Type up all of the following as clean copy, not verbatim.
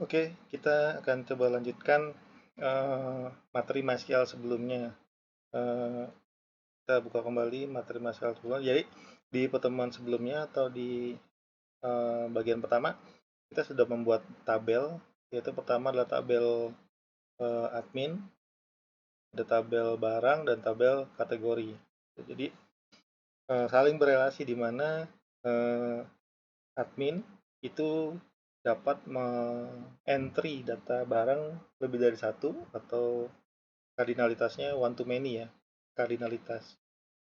Oke, kita akan coba lanjutkan materi MySQL sebelumnya. Eh, kita buka kembali materi MySQL sebelumnya. Jadi di pertemuan sebelumnya atau di bagian pertama kita sudah membuat tabel, yaitu pertama adalah tabel admin, ada tabel barang dan tabel kategori. Jadi saling berelasi di mana admin itu dapat entry data barang lebih dari satu atau kardinalitasnya one to many ya, kardinalitas.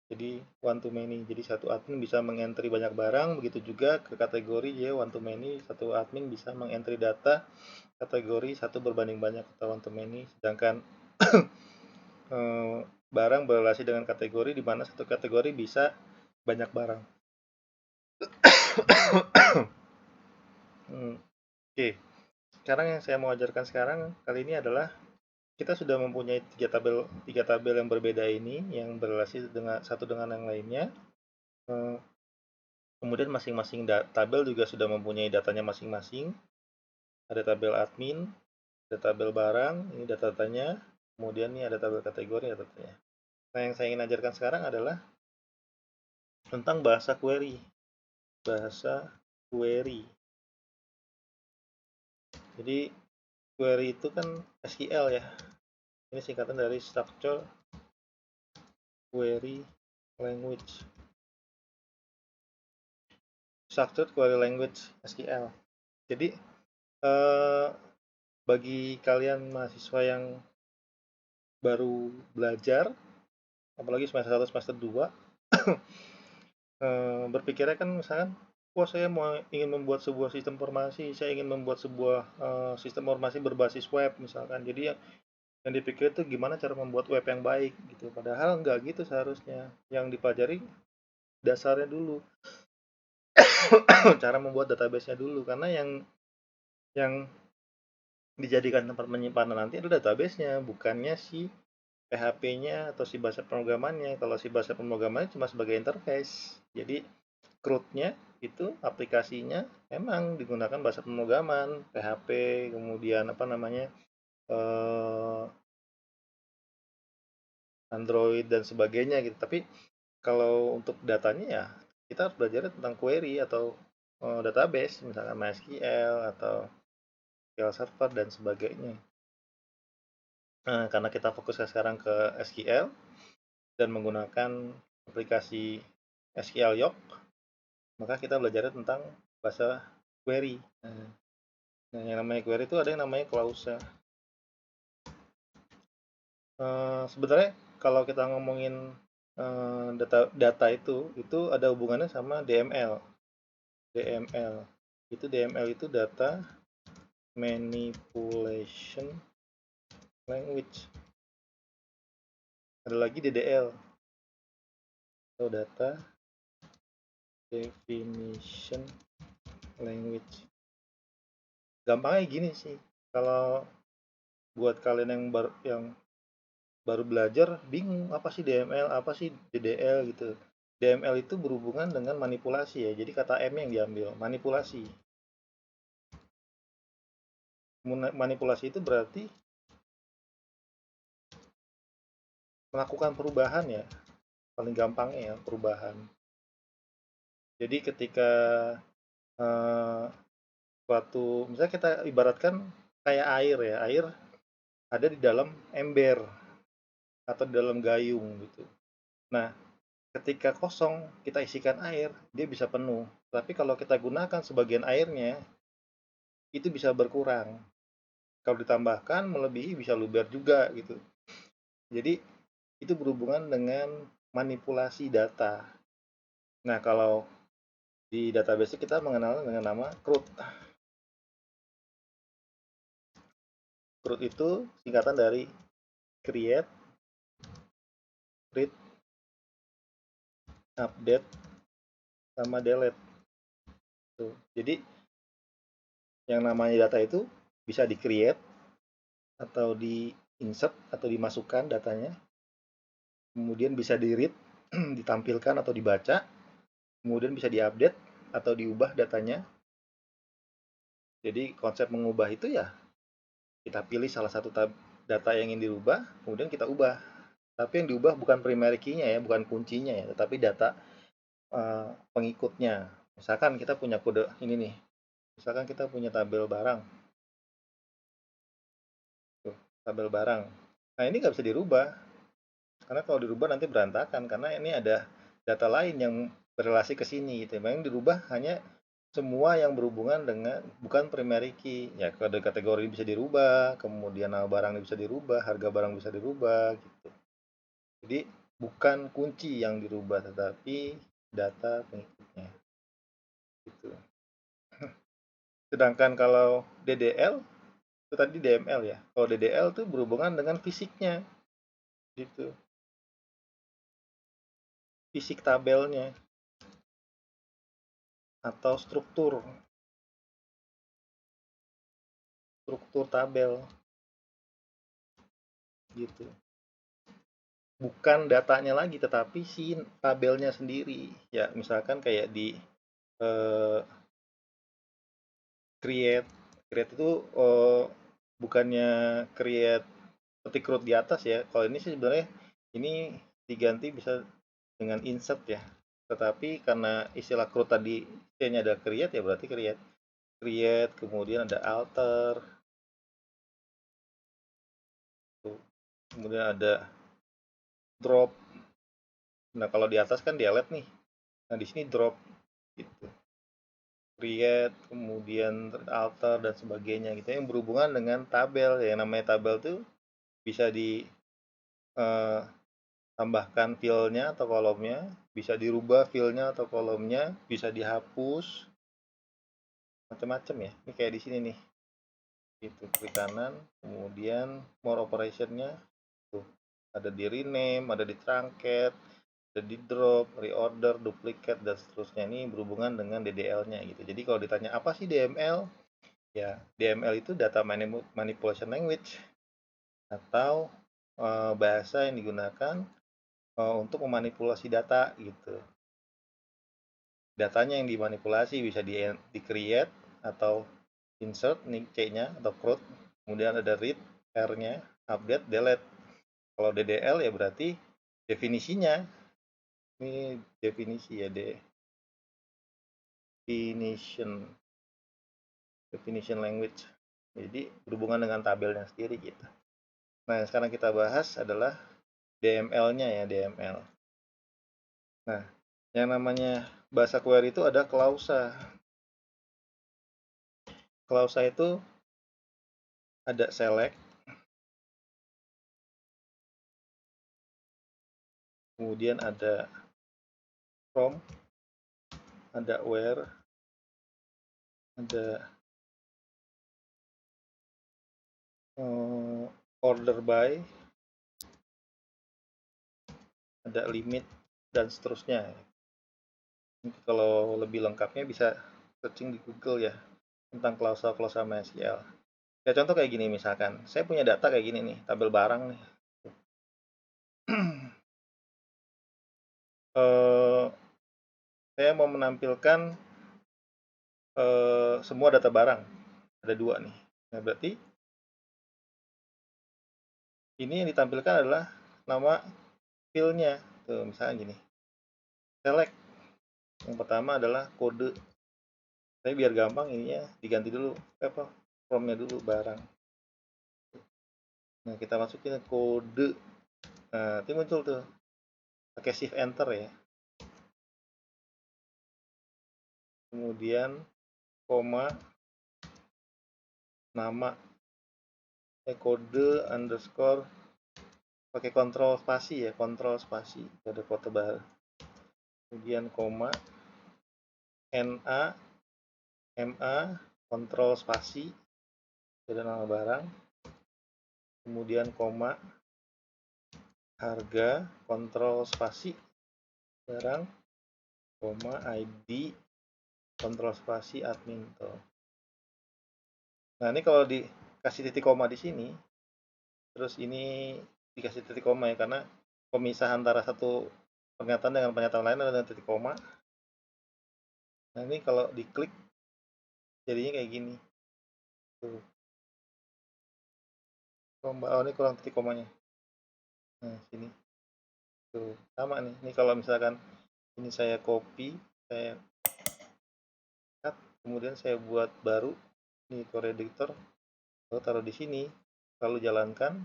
Jadi one to many. Jadi satu admin bisa mengentry banyak barang, begitu juga ke kategori ya one to many, satu admin bisa mengentry data kategori satu berbanding banyak atau one to many, sedangkan barang berrelasi dengan kategori di mana satu kategori bisa banyak barang. Oke, sekarang yang saya mau ajarkan sekarang kali ini adalah kita sudah mempunyai tiga tabel yang berbeda ini yang berrelasi dengan satu dengan yang lainnya. Kemudian masing-masing tabel juga sudah mempunyai datanya masing-masing. Ada tabel admin, ada tabel barang, ini data-datanya. Kemudian ini ada tabel kategori, datanya. Nah, yang saya ingin ajarkan sekarang adalah tentang bahasa query. Bahasa query. Jadi query itu kan SQL ya. Ini singkatan dari Structure Query Language. Structured Query Language SQL. Jadi bagi kalian mahasiswa yang baru belajar, apalagi semester 1 semester 2, berpikirnya kan misalkan, wah saya ingin membuat sebuah sistem informasi, saya ingin membuat sebuah sistem informasi berbasis web misalkan. Jadi yang dipikir itu gimana cara membuat web yang baik gitu. Padahal nggak gitu seharusnya. Yang dipelajari dasarnya dulu, cara membuat database-nya dulu, karena yang dijadikan tempat penyimpanan nanti adalah database-nya, bukannya si PHP-nya atau si bahasa pemrogramannya. Kalau si bahasa pemrogramannya cuma sebagai interface. Jadi CRUD-nya itu aplikasinya memang digunakan bahasa pemrograman, PHP, kemudian apa namanya, Android dan sebagainya gitu. Tapi kalau untuk datanya ya kita harus belajar tentang query atau database, misalkan MySQL atau SQL Server dan sebagainya. Karena kita fokusnya sekarang ke SQL dan menggunakan aplikasi SQL Yoke, maka kita belajar tentang bahasa query. Nah, yang namanya query itu ada yang namanya klausa. Sebenarnya kalau kita ngomongin data itu ada hubungannya sama DML. DML itu data manipulation language. Ada lagi DDL atau data definition language. Gampangnya gini sih, kalau buat kalian yang baru belajar bingung apa sih DML, apa sih DDL gitu. DML itu berhubungan dengan manipulasi ya, jadi kata M yang diambil, manipulasi. Manipulasi itu berarti melakukan perubahan ya, paling gampangnya ya, perubahan. Jadi ketika misalnya kita ibaratkan kayak air ya, air ada di dalam ember atau di dalam gayung gitu. Nah, ketika kosong kita isikan air, dia bisa penuh. Tapi kalau kita gunakan sebagian airnya, itu bisa berkurang. Kalau ditambahkan melebihi bisa luber juga gitu. Jadi itu berhubungan dengan manipulasi data. Nah, kalau di database kita mengenal dengan nama CRUD. CRUD itu singkatan dari create, read, update, sama delete. Tuh. Jadi yang namanya data itu bisa di-create atau di-insert atau dimasukkan datanya. Kemudian bisa di-read, ditampilkan atau dibaca. Kemudian bisa di-update atau diubah datanya. Jadi konsep mengubah itu ya kita pilih salah satu data yang ingin dirubah, kemudian kita ubah. Tapi yang diubah bukan primary key-nya ya, bukan kuncinya ya, tetapi data pengikutnya. Misalkan kita punya kode ini nih, misalkan kita punya tabel barang. Tuh, tabel barang. Nah ini nggak bisa dirubah, karena kalau dirubah nanti berantakan, karena ini ada data lain yang berrelasi ke sini gitu. Yang dirubah hanya semua yang berhubungan dengan bukan primary key. Ya kode kategori bisa dirubah, kemudian nama barang bisa dirubah, harga barang bisa dirubah gitu. Jadi bukan kunci yang dirubah, tetapi data pengikutnya. Gitu. Sedangkan kalau DDL itu tadi DML ya. Kalau DDL itu berhubungan dengan fisiknya, gitu. Fisik tabelnya atau struktur tabel, gitu. Bukan datanya lagi, tetapi si tabelnya sendiri. Ya, misalkan kayak di eh, create itu bukannya create ketik root di atas ya. Kalau ini sih sebenarnya ini diganti bisa dengan insert ya. Tetapi karena istilah root tadi C-nya ada create ya berarti create kemudian ada alter, kemudian ada drop. Nah, kalau di atas kan delete nih. Nah, di sini drop gitu. Create, kemudian alter dan sebagainya gitu yang berhubungan dengan tabel. Yang namanya tabel tuh bisa ditambahkan field-nya atau kolomnya, bisa dirubah field-nya atau kolomnya, bisa dihapus, macam-macam ya. Ini kayak di sini nih. Gitu, klik kanan, kemudian more operation-nya tuh ada di rename, ada di truncat, ada di drop, reorder, duplicate dan seterusnya. Ini berhubungan dengan DDL-nya gitu. Jadi kalau ditanya apa sih DML? Ya, DML itu data manipulation language atau bahasa yang digunakan untuk memanipulasi data gitu. Datanya yang dimanipulasi bisa di-create atau insert nih C-nya atau crud, kemudian ada read R-nya, update, delete. Kalau DDL ya berarti definisinya. Ini definisi ya, definition language. Jadi berhubungan dengan tabelnya sendiri gitu. Nah, yang sekarang kita bahas adalah DML-nya ya, DML. Nah, yang namanya bahasa query itu ada klausa. Klausa itu ada select, kemudian ada from, ada where, ada order by, ada limit dan seterusnya. Kalau lebih lengkapnya bisa searching di Google ya tentang klausa-klausa MySQL. Ya contoh kayak gini misalkan, saya punya data kayak gini nih, tabel barang nih. Saya mau menampilkan semua data barang, ada 2 nih. Nah berarti ini yang ditampilkan adalah nama field-nya. Tuh misalnya gini, select. Yang pertama adalah kode. Tapi biar gampang ininya diganti dulu from-nya dulu barang. Nah kita masukin kode. Nah itu muncul tuh, pakai shift enter ya. Kemudian koma, nama, kode underscore, pakai kontrol spasi ya, kontrol spasi, ada kode baru. Kemudian koma, NA, MA, kontrol spasi, ada nama barang. Kemudian koma, harga, kontrol spasi, barang, koma, ID, kontrol spasi, admin. Nah ini kalau dikasih titik koma di sini, terus ini dikasih titik koma ya, karena pemisah antara satu pernyataan dengan pernyataan lain adalah titik koma. Nah ini kalau diklik jadinya kayak gini. Tuh. Oh, ini kurang titik komanya. Nah, sini. Tuh, sama nih. Ini kalau misalkan ini saya copy, saya cut, kemudian saya buat baru. Ini core editor, lalu taruh di sini, lalu jalankan,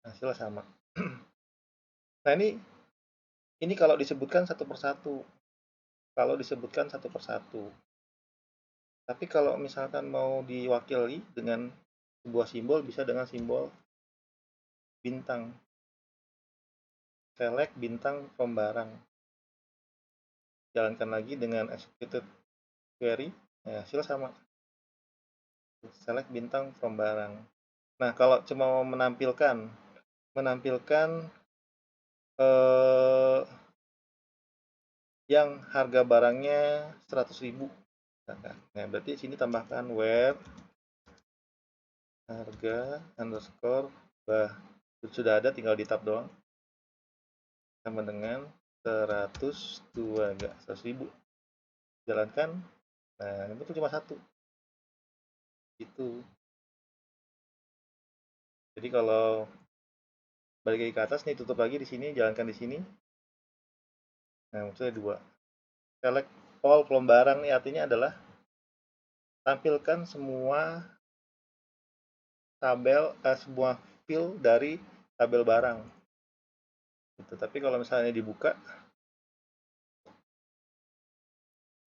hasilnya sama. Nah, ini kalau disebutkan satu persatu. Kalau disebutkan satu persatu. Tapi kalau misalkan mau diwakili dengan sebuah simbol, bisa dengan simbol bintang. Select bintang from barang. Jalankan lagi dengan executed query, ya, hasil sama. Select bintang from barang. Nah, kalau cuma mau menampilkan eh, yang harga barangnya 100.000. Nah, berarti sini tambahkan where harga underscore sudah ada, tinggal di tab doang, sama dengan 102, enggak 100.000. Jalankan. Nah, itu cuma satu. Itu. Jadi kalau balik lagi ke atas nih, tutup lagi di sini, jalankan di sini. Nah, munculnya 2. Select all from barang nih artinya adalah tampilkan semua tabel, semua field dari tabel barang. Gitu. Tapi kalau misalnya dibuka,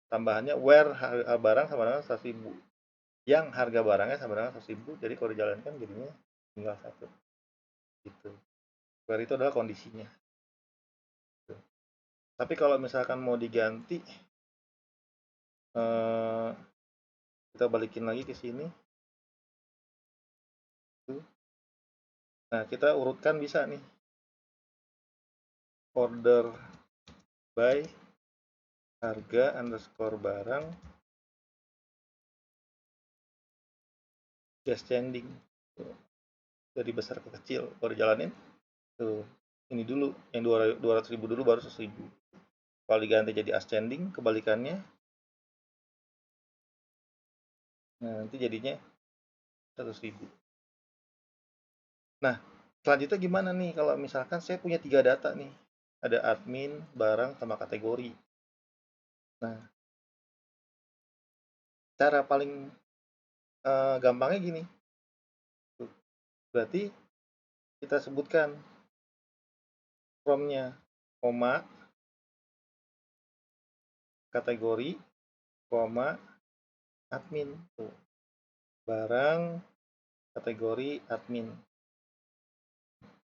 tambahannya where harga barang sama dengan 100.000. Yang harga barangnya sama dengan 100.000, jadi kalau dijalankan jadinya tinggal satu. Gitu. Where itu adalah kondisinya. Gitu. Tapi kalau misalkan mau diganti, kita balikin lagi ke sini. Nah, kita urutkan bisa nih. Order by harga underscore barang descending. Dari besar ke kecil. Kalau dijalanin, tuh, ini dulu, yang 200.000 dulu baru 100.000. Kalau diganti jadi ascending, kebalikannya, nah nanti jadinya 100.000. Nah, selanjutnya gimana nih kalau misalkan saya punya 3 data nih, ada admin, barang, sama kategori. Nah, cara paling gampangnya gini. Berarti kita sebutkan from-nya, koma, kategori, koma, admin. Tuh. Barang, kategori, admin.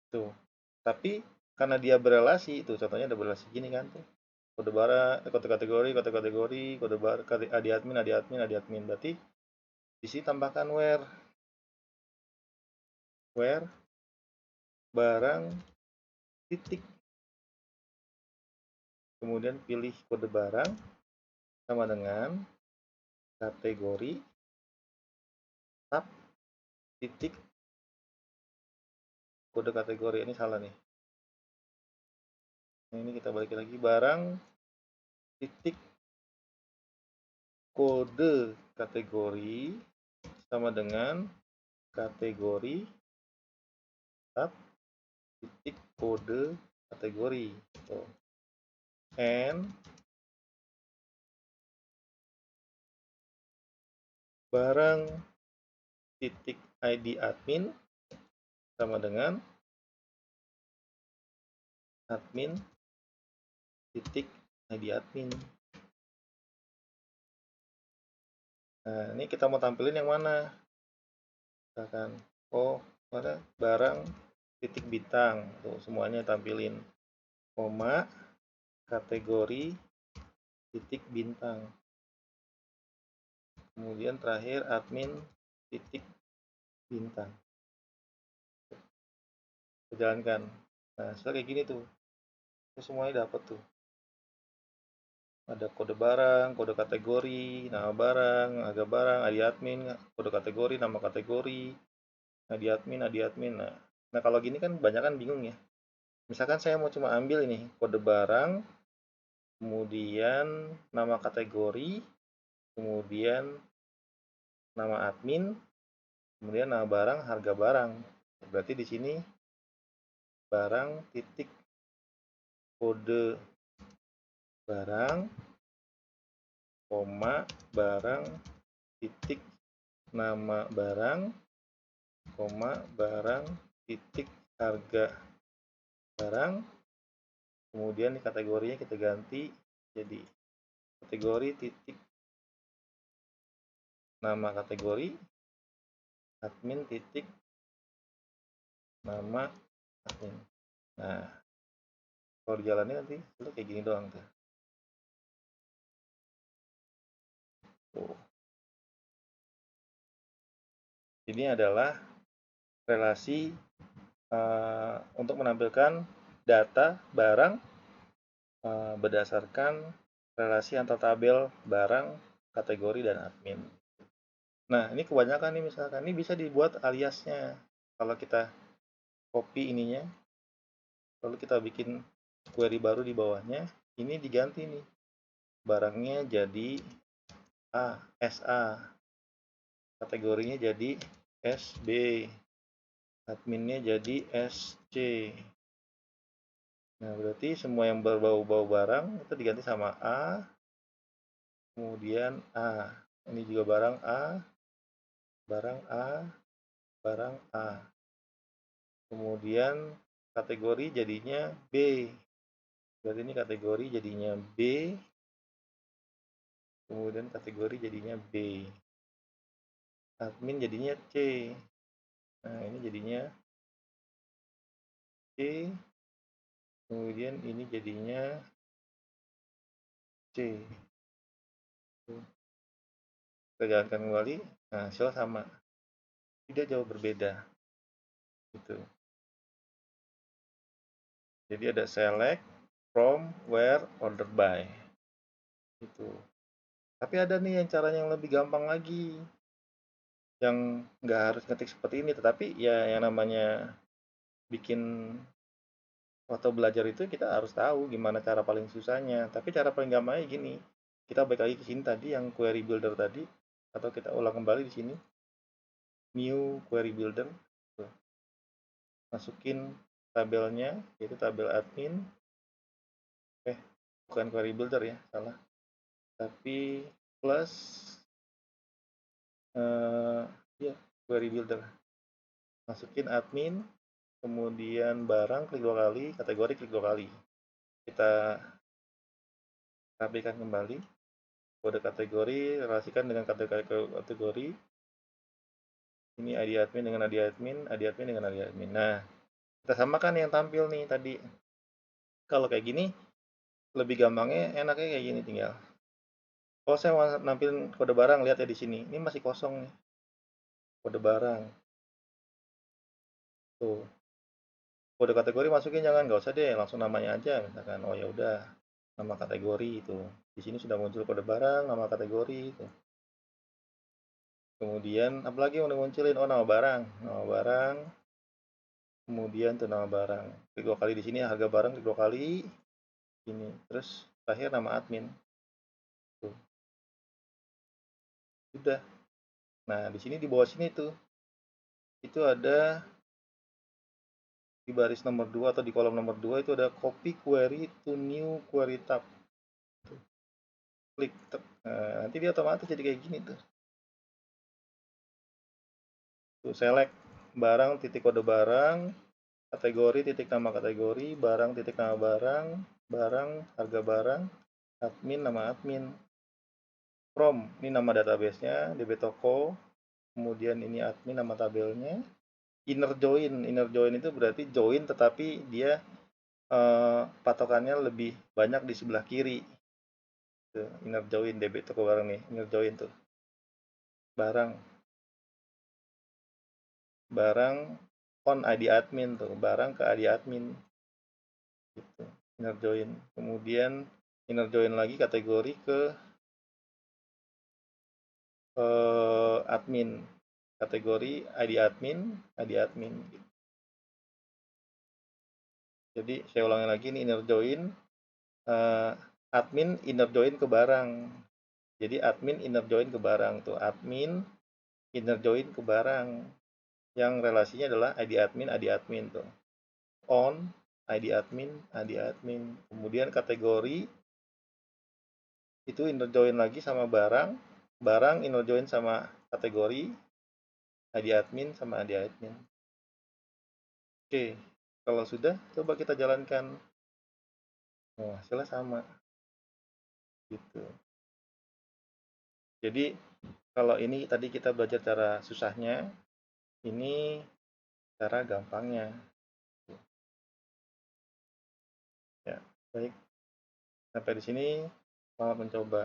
Tuh. Tapi karena dia berelasi, itu contohnya ada berelasi gini kan tuh. Kode barang, kode kategori, kode barang, adi admin. Berarti di sini tambahkan where barang titik. Kemudian pilih kode barang sama dengan kategori tab titik kode kategori. Ini salah nih. Nah, ini kita balik lagi, barang titik kode kategori sama dengan kategori tab titik kode kategori. Tuh. And barang titik ID admin sama dengan admin titik ID admin. Nah, ini kita mau tampilin yang mana? Misalkan, mana barang titik bintang, tuh semuanya tampilin, koma kategori titik bintang, kemudian terakhir admin titik bintang. Jalankan. Nah, setelah kayak gini tuh, itu semuanya dapat tuh. Ada kode barang, kode kategori, nama barang, harga barang, ID admin, kode kategori, nama kategori, ID admin. Nah, kalau gini kan banyak kan bingung ya. Misalkan saya mau cuma ambil ini kode barang, kemudian nama kategori, kemudian nama admin, kemudian nama barang, harga barang. Berarti di sini barang titik kode barang, koma barang titik nama barang, koma barang titik harga barang. Kemudian kategorinya kita ganti jadi kategori titik nama kategori, admin titik nama admin. Nah, kalau dijalannya nanti itu kayak gini doang tuh. Tuh. Ini adalah relasi untuk menampilkan data barang berdasarkan relasi antar tabel barang, kategori, dan admin. Nah, ini kebanyakan nih misalkan, ini bisa dibuat aliasnya. Kalau kita copy ininya, lalu kita bikin query baru di bawahnya, ini diganti nih. Barangnya jadi A, SA. Kategorinya jadi SB. Adminnya jadi SC. Nah, berarti semua yang berbau-bau barang itu diganti sama A, kemudian A. Ini juga barang A, barang A, barang A. Kemudian kategori jadinya B. Berarti ini kategori jadinya B. Kemudian kategori jadinya B. Admin jadinya C. Nah, ini jadinya C. Kemudian ini jadinya C. Kita jalankan kembali. Nah, hasil sama. Tidak jauh berbeda. Gitu. Jadi ada select, from, where, order by. Gitu. Tapi ada nih yang caranya yang lebih gampang lagi. Yang nggak harus ngetik seperti ini, tetapi ya yang namanya bikin atau belajar itu kita harus tahu gimana cara paling susahnya. Tapi cara paling gampangnya gini. Kita balik lagi ke sini tadi yang query builder tadi, atau kita ulang kembali di sini. New query builder. Tuh. Masukin tabelnya, yaitu tabel admin. Bukan query builder ya, salah. Tapi plus ya query builder. Masukin admin, kemudian barang klik 2 kali, kategori klik 2 kali. Kita rapikan kembali kode kategori, relasikan dengan kategori. Ini ID admin dengan ID admin, ID admin dengan ID admin. Nah, kita samakan yang tampil nih tadi. Kalau kayak gini lebih gampangnya, enaknya kayak gini tinggal. Kalau saya mau nampilin kode barang, lihat ya di sini. Ini masih kosong nih. Kode barang. Tuh. Kode kategori masukin jangan, nggak usah deh, langsung namanya aja misalkan. Oh ya udah, nama kategori itu. Di sini sudah muncul kode barang, nama kategori itu. Kemudian apalagi yang udah munculin? Oh, nama barang. Nama barang. Kemudian tuh nama barang. Klik 2 kali di sini, harga barang klik 2 kali. Ini. Terus terakhir nama admin. Tuh. Sudah. Nah, di sini di bawah sini tuh. Itu ada di baris nomor 2 atau di kolom nomor 2 itu ada copy query to new query tab. Tuh. Klik. Nah, nanti dia otomatis jadi kayak gini tuh. Tuh, select barang titik kode barang, kategori titik nama kategori, barang titik nama barang, barang harga barang, admin nama admin, from ini nama databasenya, DB toko, kemudian ini admin nama tabelnya, inner join itu berarti join tetapi dia patokannya lebih banyak di sebelah kiri. Tuh, inner join DB toko barang nih, inner join tuh barang on ID admin tuh, barang ke ID admin gitu, inner join. Kemudian inner join lagi kategori ke admin, kategori ID admin gitu. Jadi saya ulangi lagi, ini inner join admin inner join ke barang. Jadi admin inner join ke barang tuh, admin inner join ke barang yang relasinya adalah ID admin tuh. On, ID admin. Kemudian kategori itu inner join lagi sama barang, barang inner join sama kategori, ID admin sama ID admin. Oke, kalau sudah coba kita jalankan. Oh, hasilnya sama gitu. Jadi kalau ini tadi kita belajar cara susahnya, ini cara gampangnya. Ya, baik. Sampai di sini, selamat mencoba.